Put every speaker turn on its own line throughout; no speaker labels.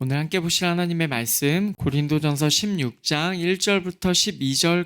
오늘 함께 보실 하나님의 말씀 고린도전서 16장 1절부터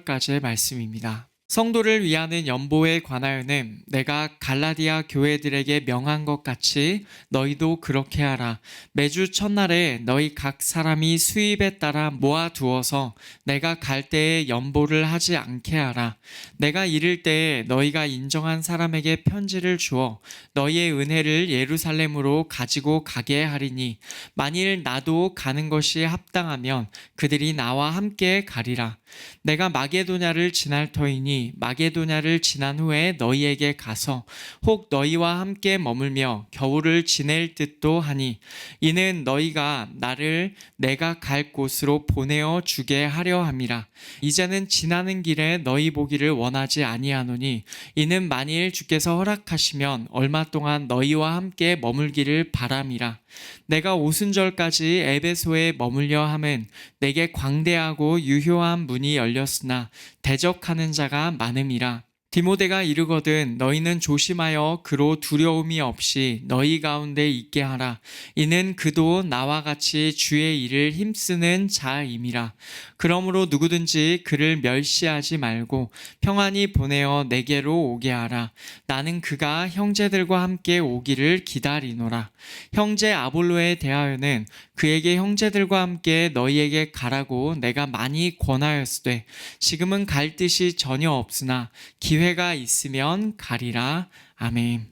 12절까지의 말씀입니다. 성도를 위하는 연보에 관하여는 내가 갈라디아 교회들에게 명한 것 같이 너희도 그렇게 하라. 매주 첫날에 너희 각 사람이 수입에 따라 모아두어서 내가 갈 때에 연보를 하지 않게 하라. 내가 이를 때에 너희가 인정한 사람에게 편지를 주어 너희의 은혜를 예루살렘으로 가지고 가게 하리니 만일 나도 가는 것이 합당하면 그들이 나와 함께 가리라. 내가 마게도냐를 지날 터이니 마게도냐를 지난 후에 너희에게 가서 혹 너희와 함께 머물며 겨울을 지낼 듯도 하니 이는 너희가 나를 내가 갈 곳으로 보내어 주게 하려 함이라. 이제는 지나는 길에 너희 보기를 원하지 아니하노니 이는 만일 주께서 허락하시면 얼마 동안 너희와 함께 머물기를 바람이라. 내가 오순절까지 에베소에 머물려 함은 내게 광대하고 유효한 문이 열렸으나 대적하는 자가 많음이라. 디모데가 이르거든 너희는 조심하여 그로 두려움이 없이 너희 가운데 있게 하라. 이는 그도 나와 같이 주의 일을 힘쓰는 자임이라. 그러므로 누구든지 그를 멸시하지 말고 평안히 보내어 내게로 오게 하라. 나는 그가 형제들과 함께 오기를 기다리노라. 형제 아볼로에 대하여는 그에게 형제들과 함께 너희에게 가라고 내가 많이 권하였으되 지금은 갈 뜻이 전혀 없으나 기회가 있으면 가리라. 아멘.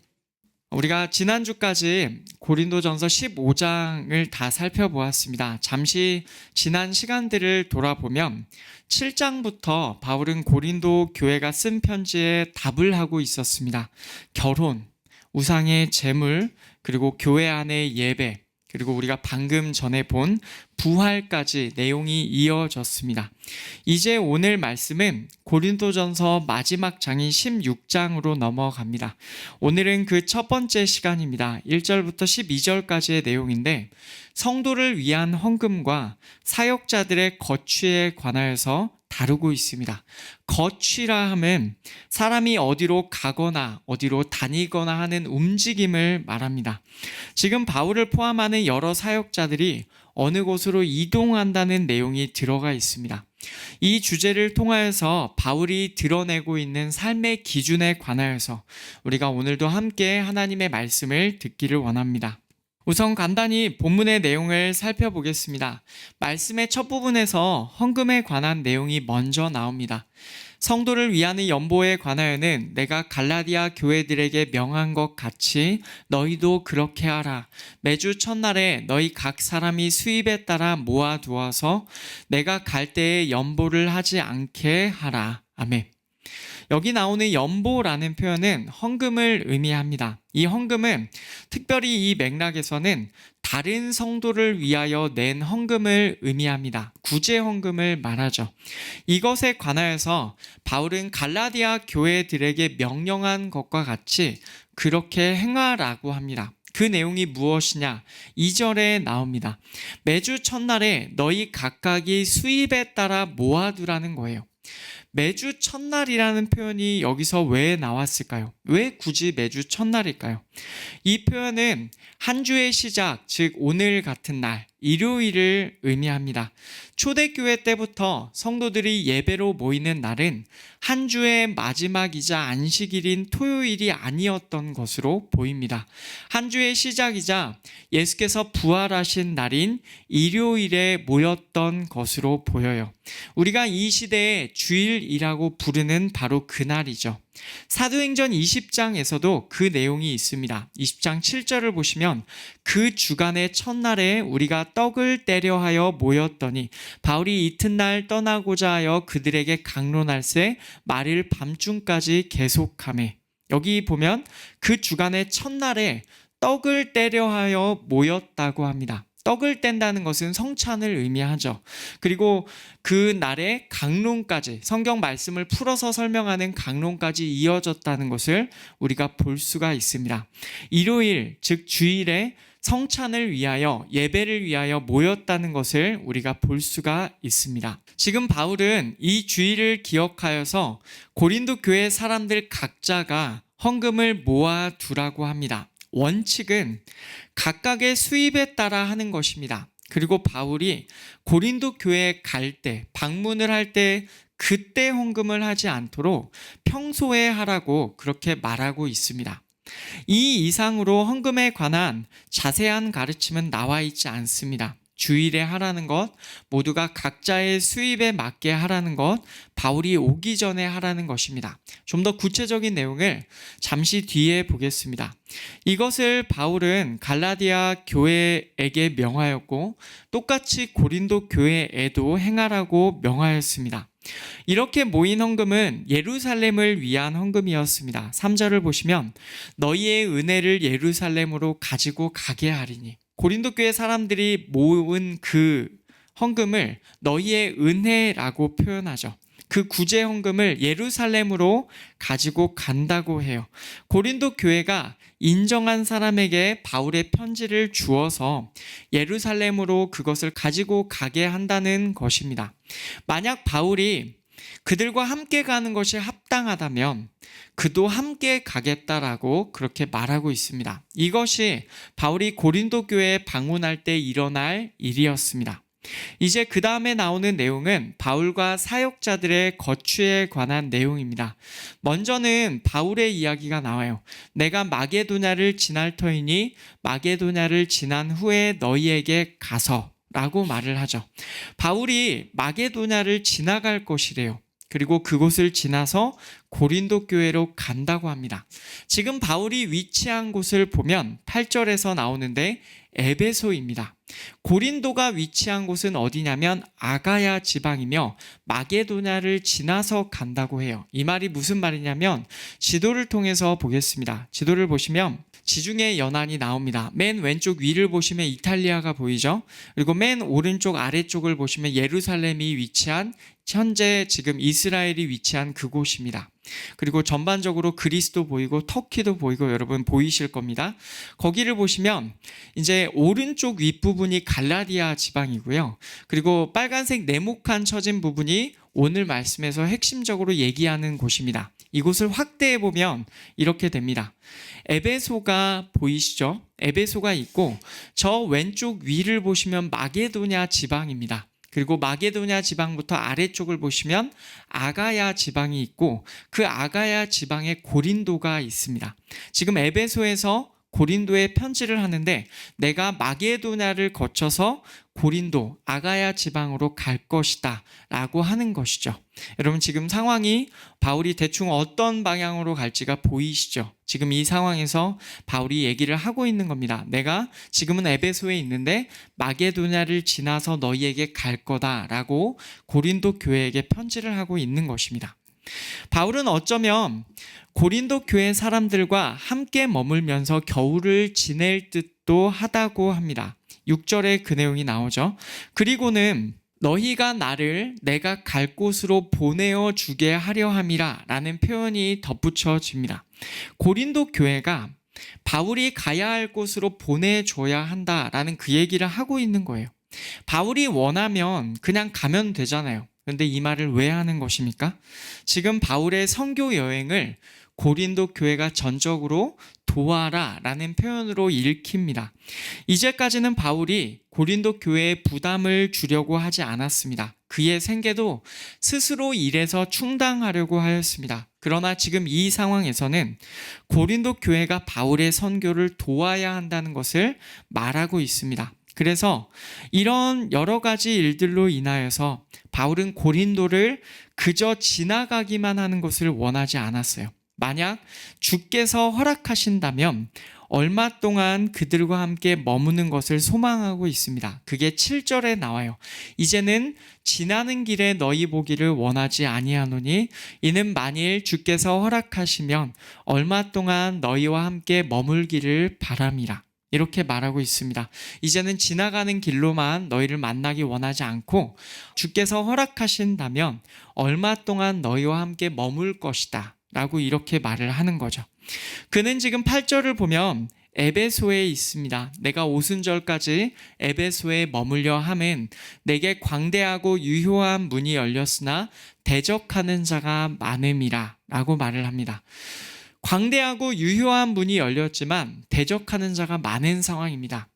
우리가 지난주까지 고린도전서 15장을 다 살펴보았습니다. 잠시 지난 시간들을 돌아보면 7장부터 바울은 고린도 교회가 쓴 편지에 답을 하고 있었습니다. 결혼, 우상의 제물, 그리고 교회 안의 예배, 그리고 우리가 방금 전에 본 부활까지 내용이 이어졌습니다. 이제 오늘 말씀은 고린도전서 마지막 장인 16장으로 넘어갑니다. 오늘은 그 첫 번째 시간입니다. 1절부터 12절까지의 내용인데 성도를 위한 헌금과 사역자들의 거취에 관하여서 다루고 있습니다. 거취라 함은 사람이 어디로 가거나 어디로 다니거나 하는 움직임을 말합니다. 지금 바울을 포함하는 여러 사역자들이 어느 곳으로 이동한다는 내용이 들어가 있습니다. 이 주제를 통하여서 바울이 드러내고 있는 삶의 기준에 관하여서 우리가 오늘도 함께 하나님의 말씀을 듣기를 원합니다. 우선 간단히 본문의 내용을 살펴보겠습니다. 말씀의 첫 부분에서 헌금에 관한 내용이 먼저 나옵니다. 성도를 위하는 연보에 관하여는 내가 갈라디아 교회들에게 명한 것 같이 너희도 그렇게 하라. 매주 첫날에 너희 각 사람이 수입에 따라 모아두어서 내가 갈 때에 연보를 하지 않게 하라. 아멘. 여기 나오는 연보라는 표현은 헌금을 의미합니다. 이 헌금은 특별히 이 맥락에서는 다른 성도를 위하여 낸 헌금을 의미합니다. 구제 헌금을 말하죠. 이것에 관하여서 바울은 갈라디아 교회들에게 명령한 것과 같이 그렇게 행하라고 합니다. 그 내용이 무엇이냐? 2절에 나옵니다. 매주 첫날에 너희 각각이 수입에 따라 모아두라는 거예요. 매주 첫날이라는 표현이 여기서 왜 나왔을까요? 왜 굳이 매주 첫날일까요? 이 표현은 한 주의 시작, 즉 오늘 같은 날, 일요일을 의미합니다. 초대교회 때부터 성도들이 예배로 모이는 날은 한 주의 마지막이자 안식일인 토요일이 아니었던 것으로 보입니다. 한 주의 시작이자 예수께서 부활하신 날인 일요일에 모였던 것으로 보여요. 우리가 이 시대에 주일이라고 부르는 바로 그날이죠. 사도행전 20장에서도 그 내용이 있습니다. 20장 7절을 보시면 그 주간의 첫날에 우리가 떡을 떼려 하여 모였더니 바울이 이튿날 떠나고자 하여 그들에게 강론할세 말일 밤중까지 계속하매. 여기 보면 그 주간의 첫날에 떡을 떼려 하여 모였다고 합니다. 떡을 뗀다는 것은 성찬을 의미하죠. 그리고 그 날에 강론까지, 성경 말씀을 풀어서 설명하는 강론까지 이어졌다는 것을 우리가 볼 수가 있습니다. 일요일, 즉 주일에 성찬을 위하여, 예배를 위하여 모였다는 것을 우리가 볼 수가 있습니다. 지금 바울은 이 주일을 기억하여서 고린도 교회 사람들 각자가 헌금을 모아두라고 합니다. 원칙은 각각의 수입에 따라 하는 것입니다. 그리고 바울이 고린도 교회에 갈 때, 방문을 할 때 그때 헌금을 하지 않도록 평소에 하라고 그렇게 말하고 있습니다. 이 이상으로 헌금에 관한 자세한 가르침은 나와 있지 않습니다. 주일에 하라는 것, 모두가 각자의 수입에 맞게 하라는 것, 바울이 오기 전에 하라는 것입니다. 좀 더 구체적인 내용을 잠시 뒤에 보겠습니다. 이것을 바울은 갈라디아 교회에게 명하였고 똑같이 고린도 교회에도 행하라고 명하였습니다. 이렇게 모인 헌금은 예루살렘을 위한 헌금이었습니다. 3절을 보시면 너희의 은혜를 예루살렘으로 가지고 가게 하리니, 고린도 교회 사람들이 모은 그 헌금을 너희의 은혜라고 표현하죠. 그 구제 헌금을 예루살렘으로 가지고 간다고 해요. 고린도 교회가 인정한 사람에게 바울의 편지를 주어서 예루살렘으로 그것을 가지고 가게 한다는 것입니다. 만약 바울이 그들과 함께 가는 것이 합당하다면 그도 함께 가겠다라고 그렇게 말하고 있습니다. 이것이 바울이 고린도 교회에 방문할 때 일어날 일이었습니다. 이제 그 다음에 나오는 내용은 바울과 사역자들의 거취에 관한 내용입니다. 먼저는 바울의 이야기가 나와요. 내가 마게도냐를 지날 터이니 마게도냐를 지난 후에 너희에게 가서 라고 말을 하죠. 바울이 마게도냐를 지나갈 것이래요. 그리고 그곳을 지나서 고린도 교회로 간다고 합니다. 지금 바울이 위치한 곳을 보면 8절에서 나오는데 에베소입니다. 고린도가 위치한 곳은 어디냐면 아가야 지방이며 마게도냐를 지나서 간다고 해요. 이 말이 무슨 말이냐면 지도를 통해서 보겠습니다. 지도를 보시면 지중해 연안이 나옵니다. 맨 왼쪽 위를 보시면 이탈리아가 보이죠. 그리고 맨 오른쪽 아래쪽을 보시면 예루살렘이 위치한, 현재 지금 이스라엘이 위치한 그곳입니다. 그리고 전반적으로 그리스도 보이고 터키도 보이고 여러분 보이실 겁니다. 거기를 보시면 이제 오른쪽 윗부분이 갈라디아 지방이고요. 그리고 빨간색 네모칸 쳐진 부분이 오늘 말씀에서 핵심적으로 얘기하는 곳입니다. 이곳을 확대해 보면 이렇게 됩니다. 에베소가 보이시죠? 에베소가 있고 저 왼쪽 위를 보시면 마게도냐 지방입니다. 그리고 마게도냐 지방부터 아래쪽을 보시면 아가야 지방이 있고 그 아가야 지방에 고린도가 있습니다. 지금 에베소에서 고린도에 편지를 하는데 내가 마게도냐를 거쳐서 고린도, 아가야 지방으로 갈 것이다 라고 하는 것이죠. 여러분 지금 상황이 바울이 대충 어떤 방향으로 갈지가 보이시죠? 지금 이 상황에서 바울이 얘기를 하고 있는 겁니다. 내가 지금은 에베소에 있는데 마게도냐를 지나서 너희에게 갈 거다라고 고린도 교회에게 편지를 하고 있는 것입니다. 바울은 어쩌면 고린도 교회 사람들과 함께 머물면서 겨울을 지낼 듯도 하다고 합니다. 6절에 그 내용이 나오죠. 그리고는 너희가 나를 내가 갈 곳으로 보내어 주게 하려 함이라 라는 표현이 덧붙여집니다. 고린도 교회가 바울이 가야 할 곳으로 보내줘야 한다라는 그 얘기를 하고 있는 거예요. 바울이 원하면 그냥 가면 되잖아요. 그런데 이 말을 왜 하는 것입니까? 지금 바울의 선교 여행을 고린도 교회가 전적으로 도와라 라는 표현으로 읽힙니다. 이제까지는 바울이 고린도 교회에 부담을 주려고 하지 않았습니다. 그의 생계도 스스로 일해서 충당하려고 하였습니다. 그러나 지금 이 상황에서는 고린도 교회가 바울의 선교를 도와야 한다는 것을 말하고 있습니다. 그래서 이런 여러 가지 일들로 인하여서 바울은 고린도를 그저 지나가기만 하는 것을 원하지 않았어요. 만약 주께서 허락하신다면 얼마 동안 그들과 함께 머무는 것을 소망하고 있습니다. 그게 7절에 나와요. 이제는 지나는 길에 너희 보기를 원하지 아니하노니 이는 만일 주께서 허락하시면 얼마 동안 너희와 함께 머물기를 바람이라. 이렇게 말하고 있습니다. 이제는 지나가는 길로만 너희를 만나기 원하지 않고 주께서 허락하신다면 얼마 동안 너희와 함께 머물 것이다 라고 이렇게 말을 하는 거죠. 그는 지금 8절을 보면 에베소에 있습니다. 내가 오순절까지 에베소에 머물려 함은 내게 광대하고 유효한 문이 열렸으나 대적하는 자가 많음이라 라고 말을 합니다. 광대하고 유효한 문이 열렸지만 대적하는 자가 많은 상황입니다.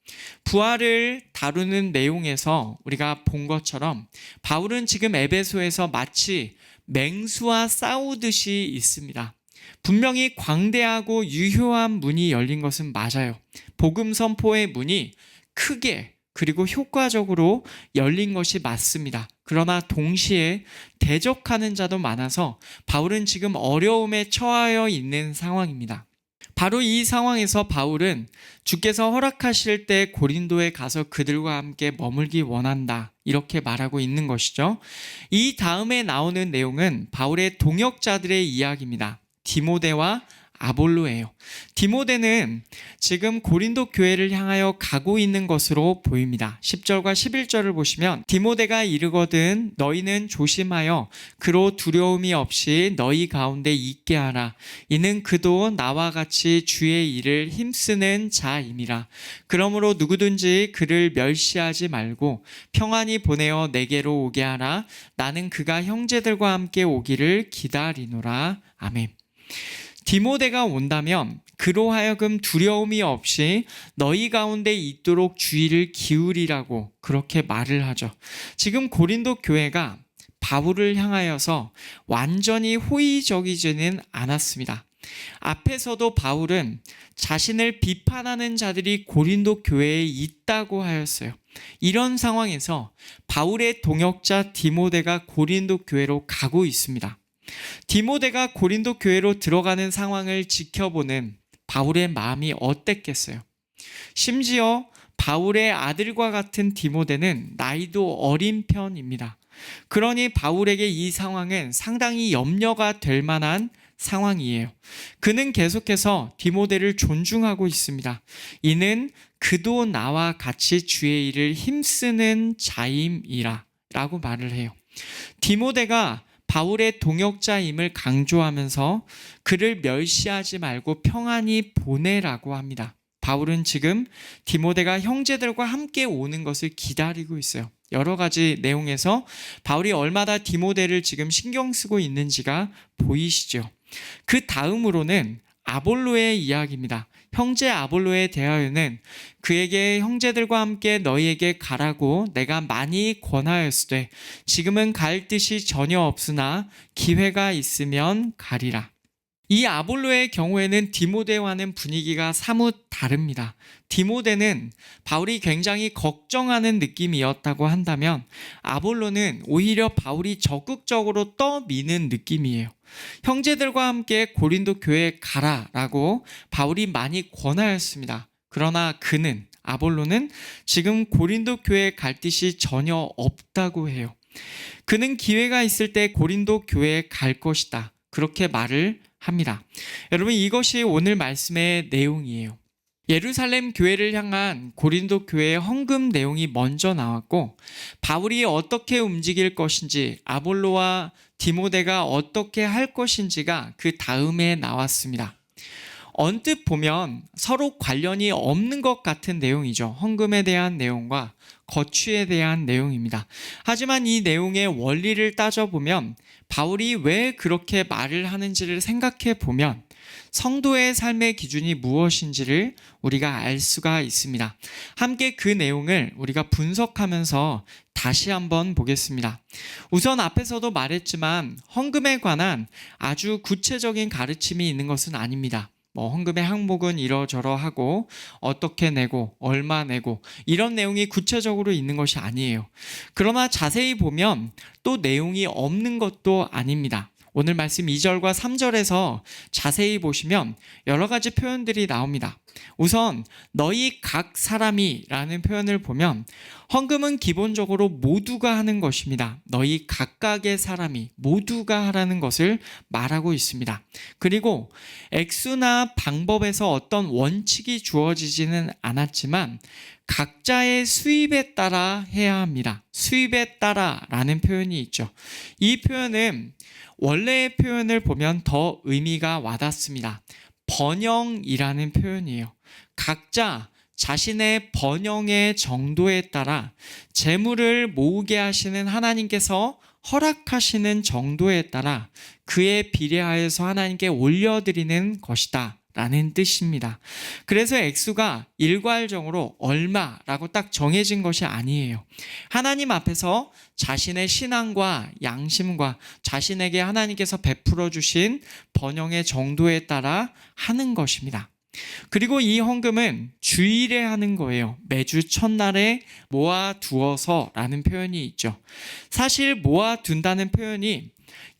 부활을 다루는 내용에서 우리가 본 것처럼 바울은 지금 에베소에서 마치 맹수와 싸우듯이 있습니다. 분명히 광대하고 유효한 문이 열린 것은 맞아요. 복음 선포의 문이 크게 그리고 효과적으로 열린 것이 맞습니다. 그러나 동시에 대적하는 자도 많아서 바울은 지금 어려움에 처하여 있는 상황입니다. 바로 이 상황에서 바울은 주께서 허락하실 때 고린도에 가서 그들과 함께 머물기 원한다, 이렇게 말하고 있는 것이죠. 이 다음에 나오는 내용은 바울의 동역자들의 이야기입니다. 디모데와 아볼로예요. 디모데는 지금 고린도 교회를 향하여 가고 있는 것으로 보입니다. 10절과 11절을 보시면 디모데가 이르거든 너희는 조심하여 그로 두려움이 없이 너희 가운데 있게 하라. 이는 그도 나와 같이 주의 일을 힘쓰는 자임이라. 그러므로 누구든지 그를 멸시하지 말고 평안히 보내어 내게로 오게 하라. 나는 그가 형제들과 함께 오기를 기다리노라. 아멘. 디모데가 온다면 그로 하여금 두려움이 없이 너희 가운데 있도록 주의를 기울이라고 그렇게 말을 하죠. 지금 고린도 교회가 바울을 향하여서 완전히 호의적이지는 않았습니다. 앞에서도 바울은 자신을 비판하는 자들이 고린도 교회에 있다고 하였어요. 이런 상황에서 바울의 동역자 디모데가 고린도 교회로 가고 있습니다. 디모데가 고린도 교회로 들어가는 상황을 지켜보는 바울의 마음이 어땠겠어요? 심지어 바울의 아들과 같은 디모데는 나이도 어린 편입니다. 그러니 바울에게 이 상황은 상당히 염려가 될 만한 상황이에요. 그는 계속해서 디모데를 존중하고 있습니다. 이는 그도 나와 같이 주의 일을 힘쓰는 자임이라 라고 말을 해요. 디모데가 바울의 동역자임을 강조하면서 그를 멸시하지 말고 평안히 보내라고 합니다. 바울은 지금 디모데가 형제들과 함께 오는 것을 기다리고 있어요. 여러 가지 내용에서 바울이 얼마나 디모데를 지금 신경 쓰고 있는지가 보이시죠. 그 다음으로는 아볼로의 이야기입니다. 형제 아볼로에 대하여는 그에게 형제들과 함께 너희에게 가라고 내가 많이 권하였으되 지금은 갈 뜻이 전혀 없으나 기회가 있으면 가리라. 이 아볼로의 경우에는 디모데와는 분위기가 사뭇 다릅니다. 디모데는 바울이 굉장히 걱정하는 느낌이었다고 한다면 아볼로는 오히려 바울이 적극적으로 떠미는 느낌이에요. 형제들과 함께 고린도 교회에 가라라고 바울이 많이 권하였습니다. 그러나 아볼로는 지금 고린도 교회에 갈 뜻이 전혀 없다고 해요. 그는 기회가 있을 때 고린도 교회에 갈 것이다, 그렇게 말을 합니다. 여러분, 이것이 오늘 말씀의 내용이에요. 예루살렘 교회를 향한 고린도 교회의 헌금 내용이 먼저 나왔고 바울이 어떻게 움직일 것인지, 아볼로와 디모데가 어떻게 할 것인지가 그 다음에 나왔습니다. 언뜻 보면 서로 관련이 없는 것 같은 내용이죠. 헌금에 대한 내용과 거취에 대한 내용입니다. 하지만 이 내용의 원리를 따져보면 바울이 왜 그렇게 말을 하는지를 생각해 보면 성도의 삶의 기준이 무엇인지를 우리가 알 수가 있습니다. 함께 그 내용을 우리가 분석하면서 다시 한번 보겠습니다. 우선 앞에서도 말했지만 헌금에 관한 아주 구체적인 가르침이 있는 것은 아닙니다. 헌금의 항목은 이러저러하고 어떻게 내고 얼마 내고 이런 내용이 구체적으로 있는 것이 아니에요. 그러나 자세히 보면 또 내용이 없는 것도 아닙니다. 오늘 말씀 2절과 3절에서 자세히 보시면 여러 가지 표현들이 나옵니다. 우선 너희 각 사람이 라는 표현을 보면 헌금은 기본적으로 모두가 하는 것입니다. 너희 각각의 사람이 모두가 하라는 것을 말하고 있습니다. 그리고 액수나 방법에서 어떤 원칙이 주어지지는 않았지만 각자의 수입에 따라 해야 합니다. 수입에 따라 라는 표현이 있죠. 이 표현은 원래의 표현을 보면 더 의미가 와닿습니다. 번영이라는 표현이에요. 각자 자신의 번영의 정도에 따라 재물을 모으게 하시는 하나님께서 허락하시는 정도에 따라 그에 비례하여서 하나님께 올려드리는 것이다 라는 뜻입니다. 그래서 액수가 일괄적으로 얼마라고 딱 정해진 것이 아니에요. 하나님 앞에서 자신의 신앙과 양심과 자신에게 하나님께서 베풀어 주신 번영의 정도에 따라 하는 것입니다. 그리고 이 헌금은 주일에 하는 거예요. 매주 첫날에 모아두어서 라는 표현이 있죠. 사실 모아둔다는 표현이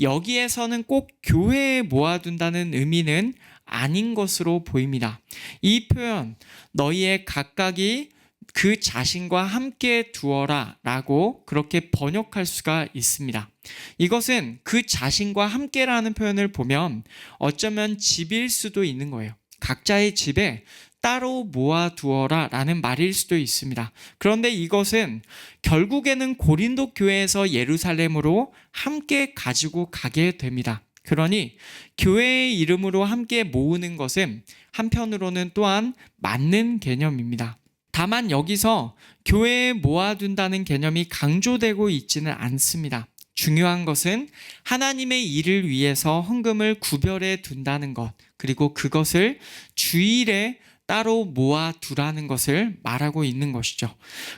여기에서는 꼭 교회에 모아둔다는 의미는 아닌 것으로 보입니다. 이 표현, 너희의 각각이 그 자신과 함께 두어라 라고 그렇게 번역할 수가 있습니다. 이것은 그 자신과 함께라는 표현을 보면 어쩌면 집일 수도 있는 거예요. 각자의 집에 따로 모아두어라 라는 말일 수도 있습니다. 그런데 이것은 결국에는 고린도 교회에서 예루살렘으로 함께 가지고 가게 됩니다. 그러니 교회의 이름으로 함께 모으는 것은 한편으로는 또한 맞는 개념입니다. 다만 여기서 교회에 모아둔다는 개념이 강조되고 있지는 않습니다. 중요한 것은 하나님의 일을 위해서 헌금을 구별해 둔다는 것, 그리고 그것을 주일에 따로 모아두라는 것을 말하고 있는 것이죠.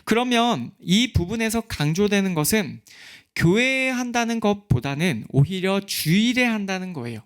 그러면 이 부분에서 강조되는 것은 교회에 한다는 것보다는 오히려 주일에 한다는 거예요.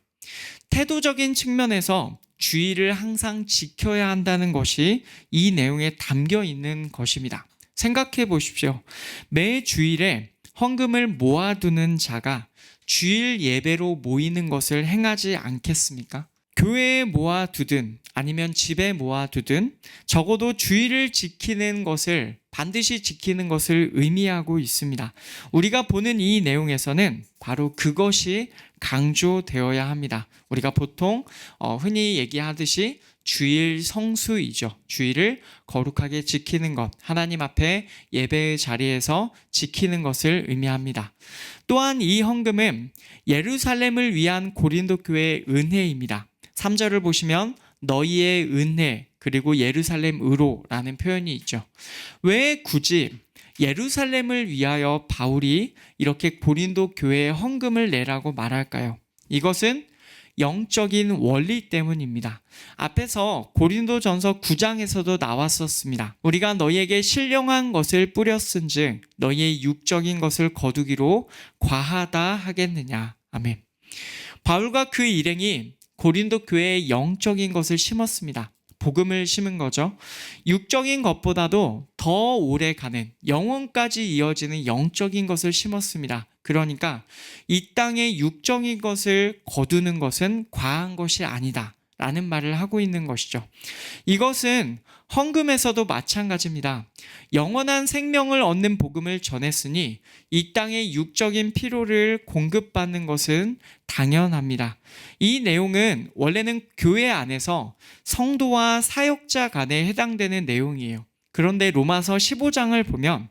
태도적인 측면에서 주일을 항상 지켜야 한다는 것이 이 내용에 담겨 있는 것입니다. 생각해 보십시오. 매 주일에 헌금을 모아두는 자가 주일 예배로 모이는 것을 행하지 않겠습니까? 교회에 모아두든 아니면 집에 모아두든 적어도 주일을 지키는 것을 반드시 지키는 것을 의미하고 있습니다. 우리가 보는 이 내용에서는 바로 그것이 강조되어야 합니다. 우리가 보통 흔히 얘기하듯이 주일 성수이죠. 주일을 거룩하게 지키는 것, 하나님 앞에 예배의 자리에서 지키는 것을 의미합니다. 또한 이 헌금은 예루살렘을 위한 고린도 교회의 은혜입니다. 3절을 보시면 너희의 은혜 그리고 예루살렘으로 라는 표현이 있죠. 왜 굳이 예루살렘을 위하여 바울이 이렇게 고린도 교회에 헌금을 내라고 말할까요? 이것은 영적인 원리 때문입니다. 앞에서 고린도전서 9장에서도 나왔었습니다. 우리가 너희에게 신령한 것을 뿌렸은즉 너희의 육적인 것을 거두기로 과하다 하겠느냐. 아멘. 바울과 그 일행이 고린도 교회에 영적인 것을 심었습니다. 복음을 심은 거죠. 육적인 것보다도 더 오래 가는 영원까지 이어지는 영적인 것을 심었습니다. 그러니까 이 땅의 육적인 것을 거두는 것은 과한 것이 아니다 라는 말을 하고 있는 것이죠. 이것은 헌금에서도 마찬가지입니다. 영원한 생명을 얻는 복음을 전했으니 이 땅의 육적인 필요를 공급받는 것은 당연합니다. 이 내용은 원래는 교회 안에서 성도와 사역자 간에 해당되는 내용이에요. 그런데 로마서 15장을 보면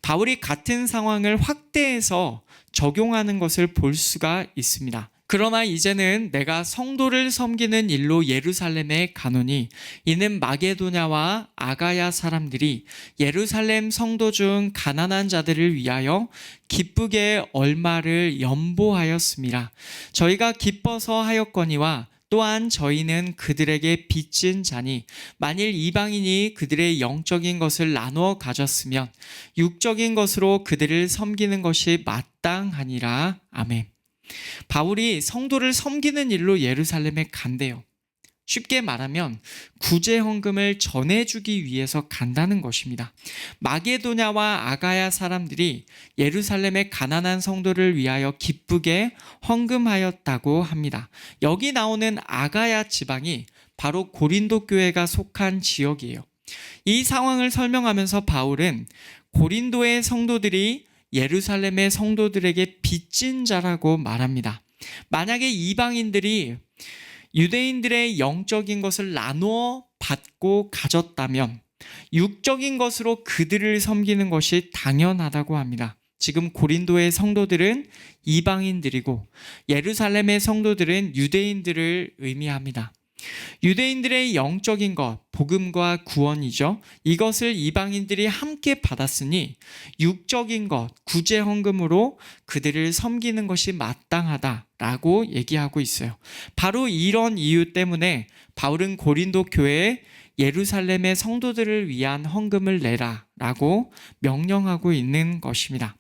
바울이 같은 상황을 확대해서 적용하는 것을 볼 수가 있습니다. 그러나 이제는 내가 성도를 섬기는 일로 예루살렘에 가노니 이는 마게도냐와 아가야 사람들이 예루살렘 성도 중 가난한 자들을 위하여 기쁘게 얼마를 연보하였습니다. 저희가 기뻐서 하였거니와 또한 저희는 그들에게 빚진 자니 만일 이방인이 그들의 영적인 것을 나누어 가졌으면 육적인 것으로 그들을 섬기는 것이 마땅하니라. 아멘. 바울이 성도를 섬기는 일로 예루살렘에 간대요. 쉽게 말하면 구제 헌금을 전해주기 위해서 간다는 것입니다. 마게도냐와 아가야 사람들이 예루살렘의 가난한 성도를 위하여 기쁘게 헌금하였다고 합니다. 여기 나오는 아가야 지방이 바로 고린도 교회가 속한 지역이에요. 이 상황을 설명하면서 바울은 고린도의 성도들이 예루살렘의 성도들에게 빚진 자라고 말합니다. 만약에 이방인들이 유대인들의 영적인 것을 나누어 받고 가졌다면 육적인 것으로 그들을 섬기는 것이 당연하다고 합니다. 지금 고린도의 성도들은 이방인들이고 예루살렘의 성도들은 유대인들을 의미합니다. 유대인들의 영적인 것, 복음과 구원이죠. 이것을 이방인들이 함께 받았으니 육적인 것, 구제 헌금으로 그들을 섬기는 것이 마땅하다라고 얘기하고 있어요. 바로 이런 이유 때문에 바울은 고린도 교회에 예루살렘의 성도들을 위한 헌금을 내라라고 명령하고 있는 것입니다.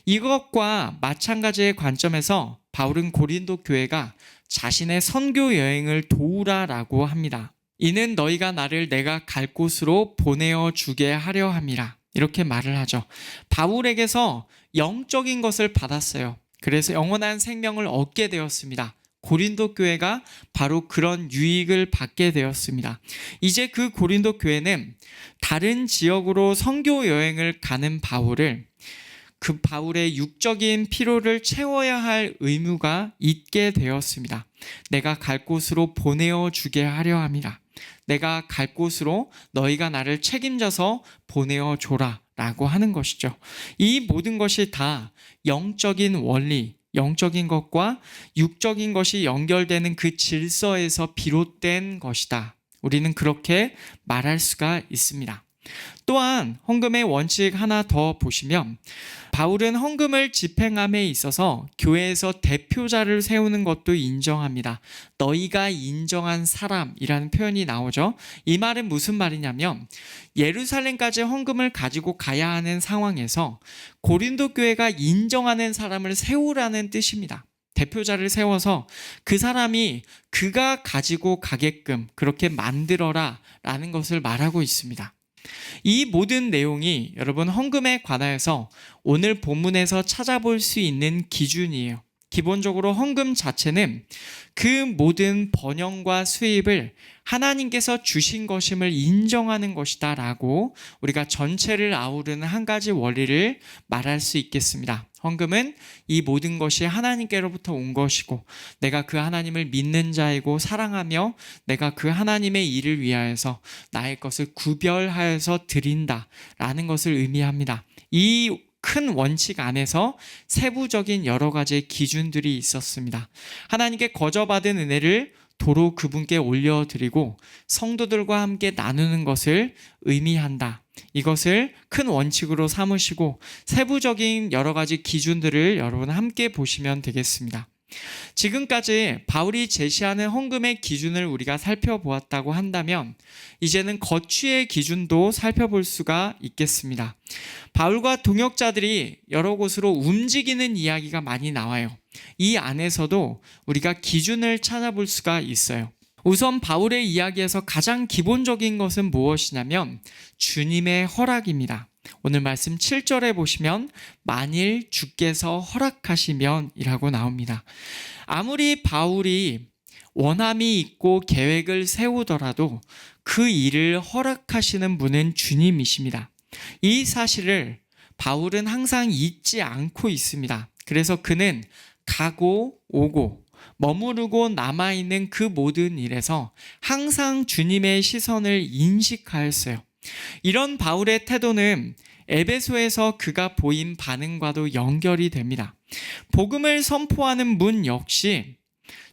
이것과 마찬가지의 관점에서 바울은 고린도 교회가 자신의 선교 여행을 도우라라고 합니다. 이는 너희가 나를 내가 갈 곳으로 보내어 주게 하려 함이라. 이렇게 말을 하죠. 바울에게서 영적인 것을 받았어요. 그래서 영원한 생명을 얻게 되었습니다. 고린도 교회가 바로 그런 유익을 받게 되었습니다. 이제 그 고린도 교회는 다른 지역으로 선교 여행을 가는 바울을 그 바울의 육적인 필요를 채워야 할 의무가 있게 되었습니다. 내가 갈 곳으로 보내어 주게 하려 함이라. 내가 갈 곳으로 너희가 나를 책임져서 보내어 줘라 라고 하는 것이죠. 이 모든 것이 다 영적인 원리, 영적인 것과 육적인 것이 연결되는 그 질서에서 비롯된 것이다. 우리는 그렇게 말할 수가 있습니다. 또한 헌금의 원칙 하나 더 보시면 바울은 헌금을 집행함에 있어서 교회에서 대표자를 세우는 것도 인정합니다. 너희가 인정한 사람이라는 표현이 나오죠. 이 말은 무슨 말이냐면 예루살렘까지 헌금을 가지고 가야 하는 상황에서 고린도 교회가 인정하는 사람을 세우라는 뜻입니다. 대표자를 세워서 그 사람이 그가 가지고 가게끔 그렇게 만들어라 라는 것을 말하고 있습니다. 이 모든 내용이 여러분 헌금에 관하여서 오늘 본문에서 찾아볼 수 있는 기준이에요. 기본적으로 헌금 자체는 그 모든 번영과 수입을 하나님께서 주신 것임을 인정하는 것이다 라고 우리가 전체를 아우르는 한 가지 원리를 말할 수 있겠습니다. 헌금은 이 모든 것이 하나님께로부터 온 것이고 내가 그 하나님을 믿는 자이고 사랑하며 내가 그 하나님의 일을 위하여서 나의 것을 구별하여서 드린다 라는 것을 의미합니다. 이 큰 원칙 안에서 세부적인 여러 가지의 기준들이 있었습니다. 하나님께 거저받은 은혜를 도로 그분께 올려드리고 성도들과 함께 나누는 것을 의미한다. 이것을 큰 원칙으로 삼으시고 세부적인 여러 가지 기준들을 여러분 함께 보시면 되겠습니다. 지금까지 바울이 제시하는 헌금의 기준을 우리가 살펴보았다고 한다면 이제는 거취의 기준도 살펴볼 수가 있겠습니다. 바울과 동역자들이 여러 곳으로 움직이는 이야기가 많이 나와요. 이 안에서도 우리가 기준을 찾아볼 수가 있어요. 우선 바울의 이야기에서 가장 기본적인 것은 무엇이냐면 주님의 허락입니다. 오늘 말씀 7절에 보시면 만일 주께서 허락하시면 이라고 나옵니다. 아무리 바울이 원함이 있고 계획을 세우더라도 그 일을 허락하시는 분은 주님이십니다. 이 사실을 바울은 항상 잊지 않고 있습니다. 그래서 그는 가고 오고 머무르고 남아있는 그 모든 일에서 항상 주님의 시선을 인식하였어요. 이런 바울의 태도는 에베소에서 그가 보인 반응과도 연결이 됩니다. 복음을 선포하는 문 역시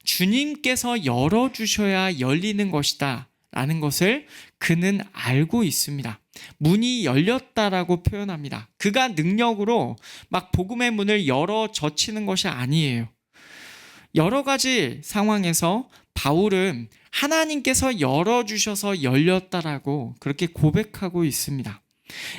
주님께서 열어주셔야 열리는 것이다 라는 것을 그는 알고 있습니다. 문이 열렸다라고 표현합니다. 그가 능력으로 막 복음의 문을 열어 젖히는 것이 아니에요. 여러 가지 상황에서 바울은 하나님께서 열어주셔서 열렸다라고 그렇게 고백하고 있습니다.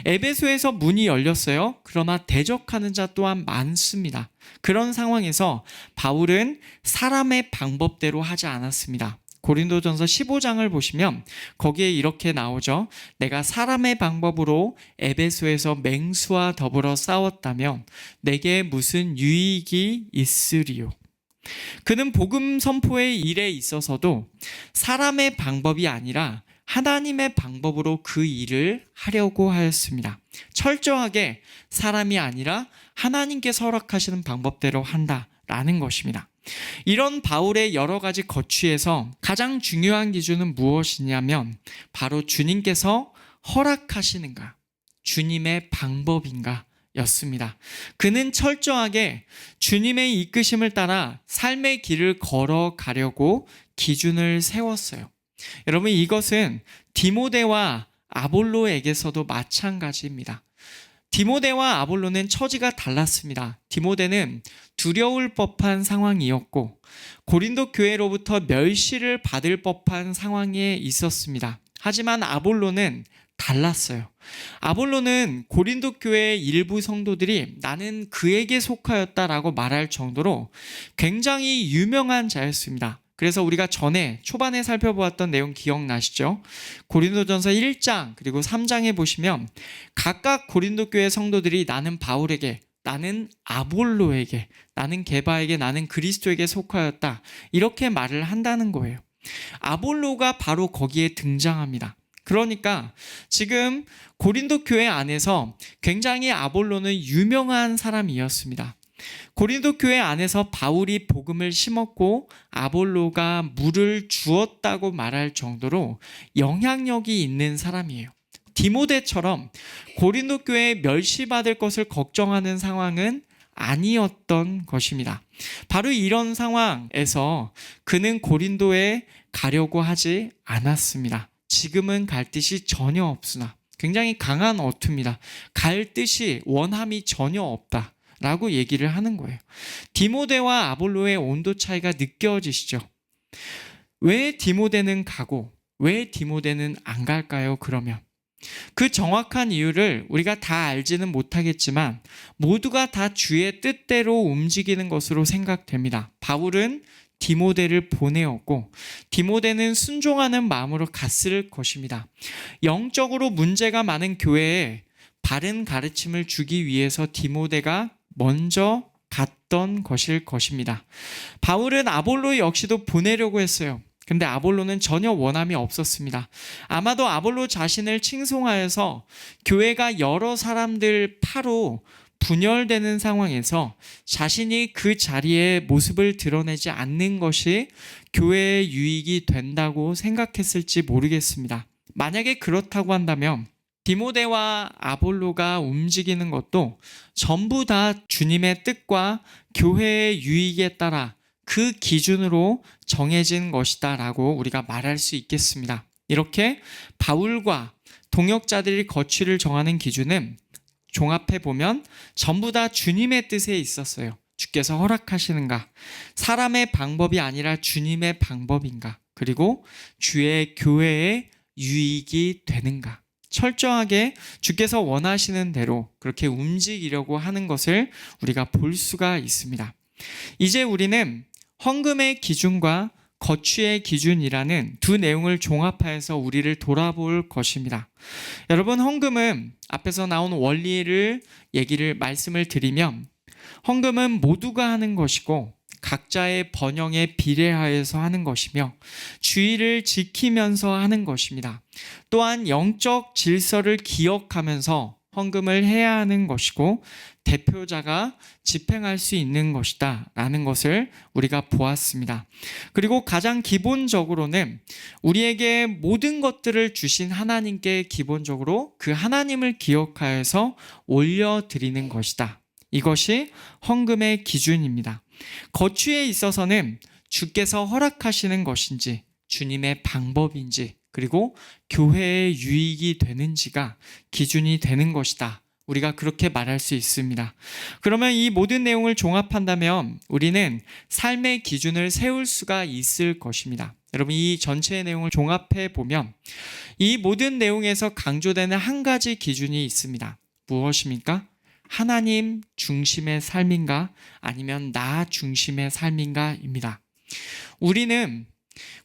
에베소에서 문이 열렸어요. 그러나 대적하는 자 또한 많습니다. 그런 상황에서 바울은 사람의 방법대로 하지 않았습니다. 고린도전서 15장을 보시면 거기에 이렇게 나오죠. 내가 사람의 방법으로 에베소에서 맹수와 더불어 싸웠다면 내게 무슨 유익이 있으리요. 그는 복음 선포의 일에 있어서도 사람의 방법이 아니라 하나님의 방법으로 그 일을 하려고 하였습니다. 철저하게 사람이 아니라 하나님께서 허락하시는 방법대로 한다라는 것입니다. 이런 바울의 여러 가지 거취에서 가장 중요한 기준은 무엇이냐면 바로 주님께서 허락하시는가, 주님의 방법인가 였습니다. 그는 철저하게 주님의 이끄심을 따라 삶의 길을 걸어가려고 기준을 세웠어요. 여러분, 이것은 디모데와 아볼로에게서도 마찬가지입니다. 디모데와 아볼로는 처지가 달랐습니다. 디모데는 두려울 법한 상황이었고 고린도 교회로부터 멸시를 받을 법한 상황에 있었습니다. 하지만 아볼로는 달랐어요. 아볼로는 고린도 교회의 일부 성도들이 나는 그에게 속하였다라고 말할 정도로 굉장히 유명한 자였습니다. 그래서 우리가 전에 초반에 살펴보았던 내용 기억나시죠? 고린도전서 1장 그리고 3장에 보시면 각각 고린도 교회 성도들이 나는 바울에게, 나는 아볼로에게, 나는 게바에게, 나는 그리스도에게 속하였다, 이렇게 말을 한다는 거예요. 아볼로가 바로 거기에 등장합니다. 그러니까 지금 고린도 교회 안에서 굉장히 아볼로는 유명한 사람이었습니다. 고린도 교회 안에서 바울이 복음을 심었고 아볼로가 물을 주었다고 말할 정도로 영향력이 있는 사람이에요. 디모데처럼 고린도 교회에 멸시받을 것을 걱정하는 상황은 아니었던 것입니다. 바로 이런 상황에서 그는 고린도에 가려고 하지 않았습니다. 지금은 갈 뜻이 전혀 없으나 굉장히 강한 어투입니다. 갈 뜻이, 원함이 전혀 없다 라고 얘기를 하는 거예요. 디모데와 아볼로의 온도 차이가 느껴지시죠? 왜 디모데는 가고 왜 디모데는 안 갈까요? 그러면 그 정확한 이유를 우리가 다 알지는 못하겠지만 모두가 다 주의 뜻대로 움직이는 것으로 생각됩니다. 바울은 디모데를 보내었고 디모데는 순종하는 마음으로 갔을 것입니다. 영적으로 문제가 많은 교회에 바른 가르침을 주기 위해서 디모데가 먼저 갔던 것일 것입니다. 바울은 아볼로 역시도 보내려고 했어요. 근데 아볼로는 전혀 원함이 없었습니다. 아마도 아볼로 자신을 칭송하여서 교회가 여러 사람들 파로 분열되는 상황에서 자신이 그 자리에 모습을 드러내지 않는 것이 교회의 유익이 된다고 생각했을지 모르겠습니다. 만약에 그렇다고 한다면 디모데와 아볼로가 움직이는 것도 전부 다 주님의 뜻과 교회의 유익에 따라 그 기준으로 정해진 것이다 라고 우리가 말할 수 있겠습니다. 이렇게 바울과 동역자들이 거취를 정하는 기준은 종합해보면 전부 다 주님의 뜻에 있었어요. 주께서 허락하시는가? 사람의 방법이 아니라 주님의 방법인가? 그리고 주의 교회의 유익이 되는가? 철저하게 주께서 원하시는 대로 그렇게 움직이려고 하는 것을 우리가 볼 수가 있습니다. 이제 우리는 헌금의 기준과 거취의 기준이라는 두 내용을 종합하여서 우리를 돌아볼 것입니다. 여러분, 헌금은 앞에서 나온 원리를 말씀을 드리면 헌금은 모두가 하는 것이고 각자의 번영에 비례하여서 하는 것이며 주의를 지키면서 하는 것입니다. 또한 영적 질서를 기억하면서 헌금을 해야 하는 것이고 대표자가 집행할 수 있는 것이다 라는 것을 우리가 보았습니다. 그리고 가장 기본적으로는 우리에게 모든 것들을 주신 하나님께 기본적으로 그 하나님을 기억하여서 올려드리는 것이다. 이것이 헌금의 기준입니다. 거취에 있어서는 주께서 허락하시는 것인지 주님의 방법인지 그리고 교회의 유익이 되는지가 기준이 되는 것이다. 우리가 그렇게 말할 수 있습니다. 그러면 이 모든 내용을 종합한다면 우리는 삶의 기준을 세울 수가 있을 것입니다. 여러분, 이 전체의 내용을 종합해 보면 이 모든 내용에서 강조되는 한 가지 기준이 있습니다. 무엇입니까? 하나님 중심의 삶인가 아니면 나 중심의 삶인가입니다. 우리는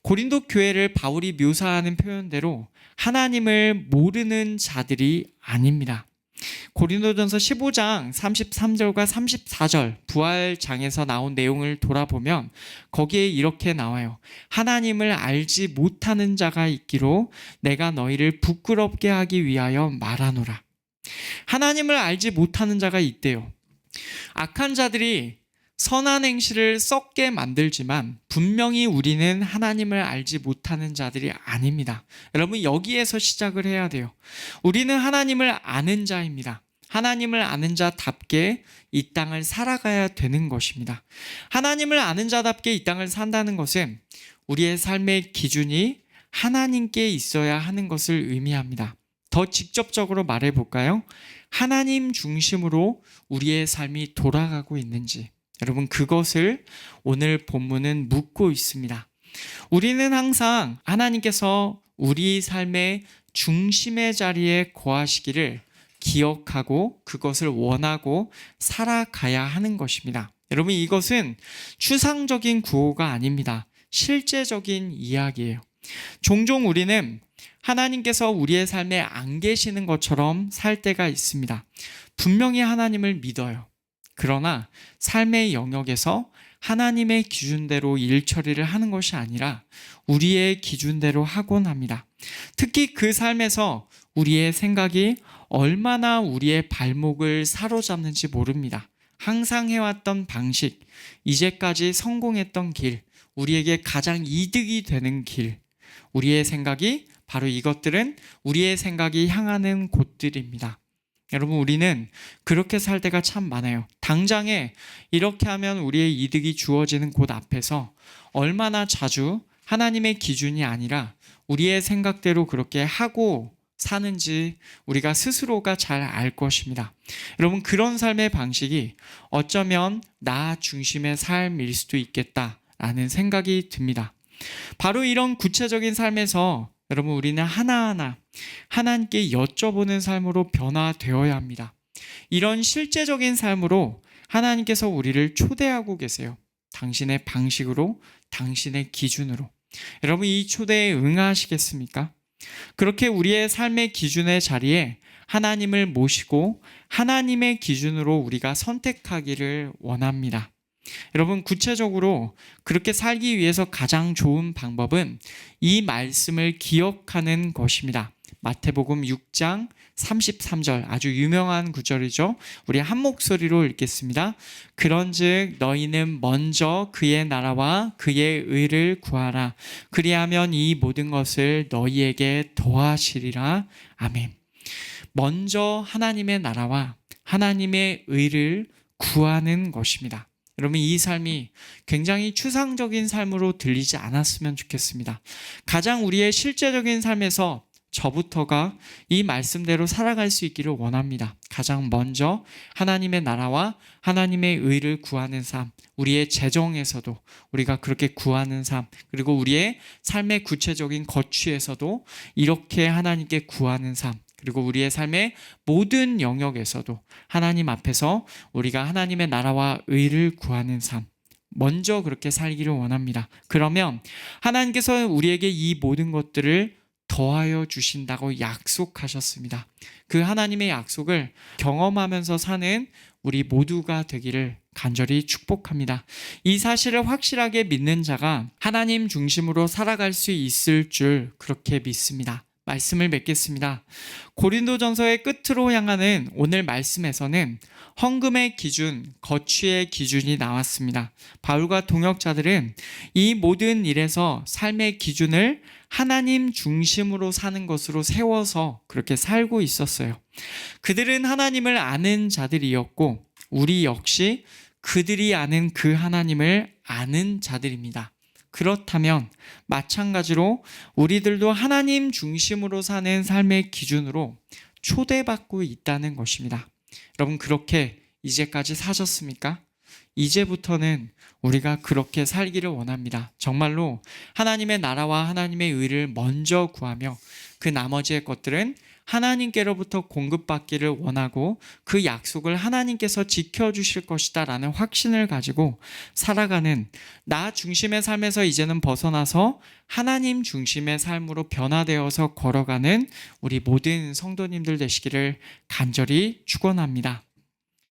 고린도 교회를 바울이 묘사하는 표현대로 하나님을 모르는 자들이 아닙니다. 고린도전서 15장 33절과 34절 부활장에서 나온 내용을 돌아보면 거기에 이렇게 나와요. 하나님을 알지 못하는 자가 있기로 내가 너희를 부끄럽게 하기 위하여 말하노라. 하나님을 알지 못하는 자가 있대요. 악한 자들이 선한 행실을 썩게 만들지만 분명히 우리는 하나님을 알지 못하는 자들이 아닙니다. 여러분, 여기에서 시작을 해야 돼요. 우리는 하나님을 아는 자입니다. 하나님을 아는 자답게 이 땅을 살아가야 되는 것입니다. 하나님을 아는 자답게 이 땅을 산다는 것은 우리의 삶의 기준이 하나님께 있어야 하는 것을 의미합니다. 더 직접적으로 말해 볼까요? 하나님 중심으로 우리의 삶이 돌아가고 있는지, 여러분 그것을 오늘 본문은 묻고 있습니다. 우리는 항상 하나님께서 우리 삶의 중심의 자리에 거하시기를 기억하고 그것을 원하고 살아가야 하는 것입니다. 여러분 이것은 추상적인 구호가 아닙니다. 실제적인 이야기예요. 종종 우리는 하나님께서 우리의 삶에 안 계시는 것처럼 살 때가 있습니다. 분명히 하나님을 믿어요. 그러나 삶의 영역에서 하나님의 기준대로 일 처리를 하는 것이 아니라 우리의 기준대로 하곤 합니다. 특히 그 삶에서 우리의 생각이 얼마나 우리의 발목을 사로잡는지 모릅니다. 항상 해왔던 방식, 이제까지 성공했던 길, 우리에게 가장 이득이 되는 길, 우리의 생각이 바로 이것들은 우리의 생각이 향하는 곳들입니다. 여러분 우리는 그렇게 살 때가 참 많아요. 당장에 이렇게 하면 우리의 이득이 주어지는 곳 앞에서 얼마나 자주 하나님의 기준이 아니라 우리의 생각대로 그렇게 하고 사는지 우리가 스스로가 잘 알 것입니다. 여러분 그런 삶의 방식이 어쩌면 나 중심의 삶일 수도 있겠다라는 생각이 듭니다. 바로 이런 구체적인 삶에서 여러분 우리는 하나하나 하나님께 여쭤보는 삶으로 변화되어야 합니다. 이런 실제적인 삶으로 하나님께서 우리를 초대하고 계세요. 당신의 방식으로, 당신의 기준으로. 여러분 이 초대에 응하시겠습니까? 그렇게 우리의 삶의 기준의 자리에 하나님을 모시고 하나님의 기준으로 우리가 선택하기를 원합니다. 여러분 구체적으로 그렇게 살기 위해서 가장 좋은 방법은 이 말씀을 기억하는 것입니다. 마태복음 6장 33절 아주 유명한 구절이죠. 우리 한 목소리로 읽겠습니다. 그런즉 너희는 먼저 그의 나라와 그의 의를 구하라. 그리하면 이 모든 것을 너희에게 더하시리라. 아멘. 먼저 하나님의 나라와 하나님의 의를 구하는 것입니다. 여러분 이 삶이 굉장히 추상적인 삶으로 들리지 않았으면 좋겠습니다. 가장 우리의 실제적인 삶에서 저부터가 이 말씀대로 살아갈 수 있기를 원합니다. 가장 먼저 하나님의 나라와 하나님의 의를 구하는 삶, 우리의 재정에서도 우리가 그렇게 구하는 삶, 그리고 우리의 삶의 구체적인 거취에서도 이렇게 하나님께 구하는 삶, 그리고 우리의 삶의 모든 영역에서도 하나님 앞에서 우리가 하나님의 나라와 의를 구하는 삶, 먼저 그렇게 살기를 원합니다. 그러면 하나님께서 우리에게 이 모든 것들을 더하여 주신다고 약속하셨습니다. 그 하나님의 약속을 경험하면서 사는 우리 모두가 되기를 간절히 축복합니다. 이 사실을 확실하게 믿는 자가 하나님 중심으로 살아갈 수 있을 줄 그렇게 믿습니다. 말씀을 맺겠습니다. 고린도전서의 끝으로 향하는 오늘 말씀에서는 헌금의 기준, 거취의 기준이 나왔습니다. 바울과 동역자들은 이 모든 일에서 삶의 기준을 하나님 중심으로 사는 것으로 세워서 그렇게 살고 있었어요. 그들은 하나님을 아는 자들이었고 우리 역시 그들이 아는 그 하나님을 아는 자들입니다. 그렇다면 마찬가지로 우리들도 하나님 중심으로 사는 삶의 기준으로 초대받고 있다는 것입니다. 여러분 그렇게 이제까지 사셨습니까? 이제부터는 우리가 그렇게 살기를 원합니다. 정말로 하나님의 나라와 하나님의 의를 먼저 구하며 그 나머지의 것들은 하나님께로부터 공급받기를 원하고 그 약속을 하나님께서 지켜주실 것이다 라는 확신을 가지고 살아가는 나 중심의 삶에서 이제는 벗어나서 하나님 중심의 삶으로 변화되어서 걸어가는 우리 모든 성도님들 되시기를 간절히 축원합니다.